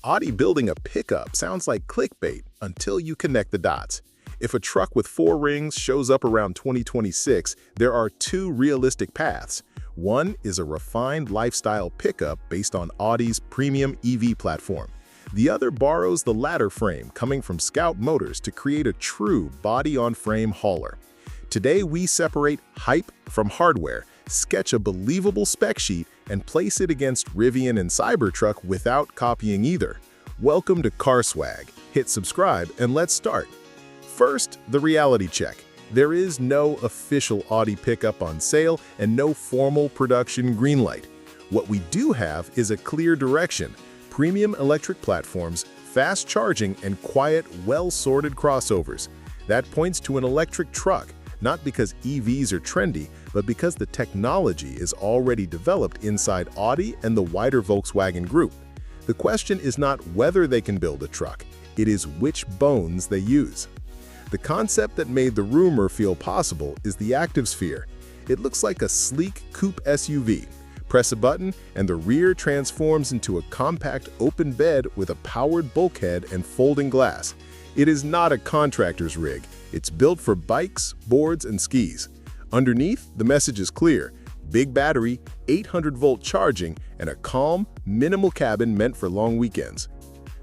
Audi building a pickup sounds like clickbait until you connect the dots. If a truck with 4 rings shows up around 2026, there are 2 realistic paths. One is a refined lifestyle pickup based on Audi's premium EV platform. The other borrows the ladder frame coming from Scout Motors to create a true body-on-frame hauler. Today, we separate hype from hardware, sketch a believable spec sheet, and place it against Rivian and Cybertruck without copying either. Welcome to Car Swag. Hit subscribe and let's start. First, the reality check. There is no official Audi pickup on sale and no formal production green light. What we do have is a clear direction: premium electric platforms, fast charging, and quiet, well-sorted crossovers. That points to an electric truck, not because EVs are trendy, but because the technology is already developed inside Audi and the wider Volkswagen Group. The question is not whether they can build a truck, it is which bones they use. The concept that made the rumor feel possible is the Activesphere. It looks like a sleek coupe SUV. Press a button and the rear transforms into a compact open bed with a powered bulkhead and folding glass. It is not a contractor's rig. It's built for bikes, boards, and skis. Underneath, the message is clear: big battery, 800-volt charging, and a calm, minimal cabin meant for long weekends.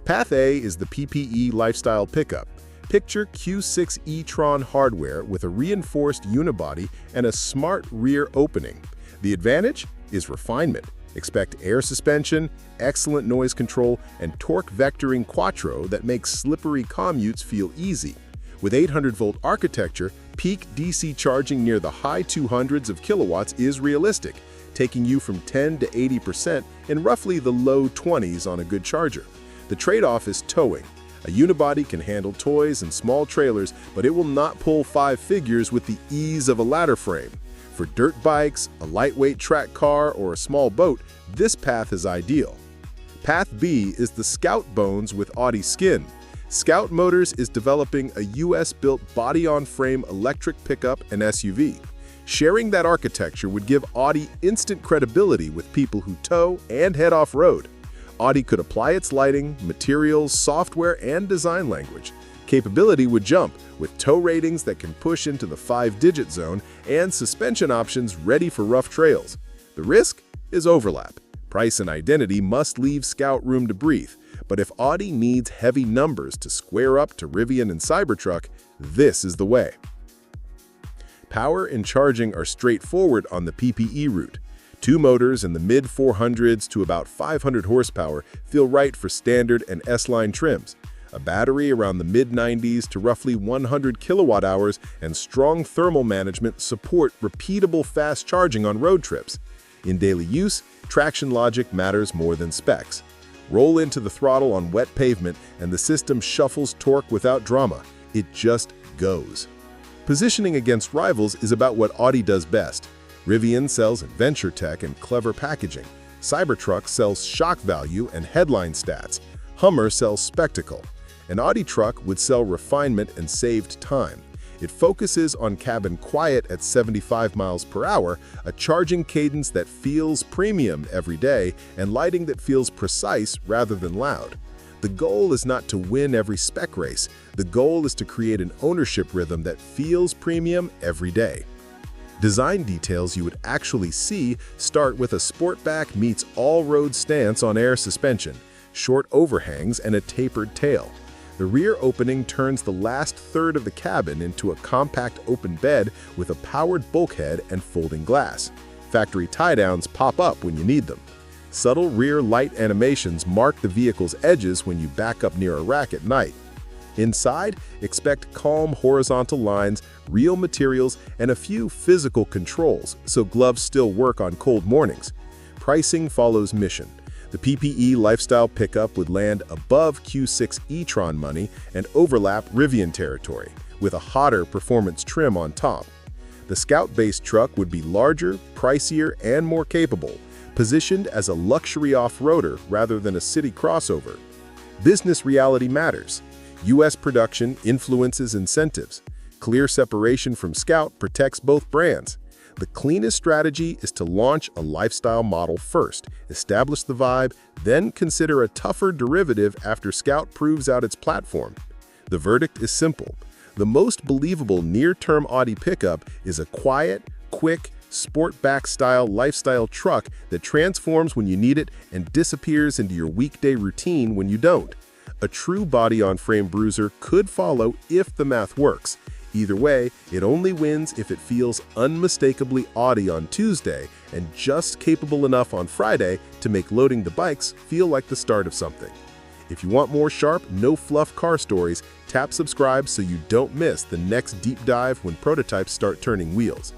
Path A is the PPE lifestyle pickup. Picture Q6 e-tron hardware with a reinforced unibody and a smart rear opening. The advantage is refinement. Expect air suspension, excellent noise control, and torque vectoring quattro that makes slippery commutes feel easy. With 800-volt architecture, peak DC charging near the high 200s of kilowatts is realistic, taking you from 10 to 80% in roughly the low 20s on a good charger. The trade-off is towing. A unibody can handle toys and small trailers, but it will not pull 5 figures with the ease of a ladder frame. For dirt bikes, a lightweight track car, or a small boat, this path is ideal. Path B is the Scout bones with Audi skin. Scout Motors is developing a US-built body-on-frame electric pickup and SUV. Sharing that architecture would give Audi instant credibility with people who tow and head off-road. Audi could apply its lighting, materials, software, and design language. Capability would jump, with tow ratings that can push into the 5-digit zone and suspension options ready for rough trails. The risk is overlap. Price and identity must leave Scout room to breathe, but if Audi needs heavy numbers to square up to Rivian and Cybertruck, this is the way. Power and charging are straightforward on the PPE route. 2 motors in the mid-400s to about 500 horsepower feel right for standard and S-line trims. A battery around the mid-90s to roughly 100 kilowatt-hours and strong thermal management support repeatable fast charging on road trips. In daily use, traction logic matters more than specs. Roll into the throttle on wet pavement and the system shuffles torque without drama. It just goes. Positioning against rivals is about what Audi does best. Rivian sells adventure tech and clever packaging. Cybertruck sells shock value and headline stats. Hummer sells spectacle. An Audi truck would sell refinement and saved time. It focuses on cabin quiet at 75 miles per hour, a charging cadence that feels premium every day, and lighting that feels precise rather than loud. The goal is not to win every spec race. The goal is to create an ownership rhythm that feels premium every day. Design details you would actually see start with a sportback meets all-road stance on air suspension, short overhangs, and a tapered tail. The rear opening turns the last third of the cabin into a compact open bed with a powered bulkhead and folding glass. Factory tie-downs pop up when you need them. Subtle rear light animations mark the vehicle's edges when you back up near a rack at night. Inside, expect calm horizontal lines, real materials, and a few physical controls, so gloves still work on cold mornings. Pricing follows mission. The PPE lifestyle pickup would land above Q6 e-tron money and overlap Rivian territory, with a hotter performance trim on top. The Scout-based truck would be larger, pricier, and more capable, positioned as a luxury off-roader rather than a city crossover. Business reality matters. U.S. production influences incentives. Clear separation from Scout protects both brands. The cleanest strategy is to launch a lifestyle model first, establish the vibe, then consider a tougher derivative after Scout proves out its platform. The verdict is simple. The most believable near-term Audi pickup is a quiet, quick, sportback-style lifestyle truck that transforms when you need it and disappears into your weekday routine when you don't. A true body-on-frame bruiser could follow if the math works. Either way, it only wins if it feels unmistakably Audi on Tuesday and just capable enough on Friday to make loading the bikes feel like the start of something. If you want more sharp, no-fluff car stories, tap subscribe so you don't miss the next deep dive when prototypes start turning wheels.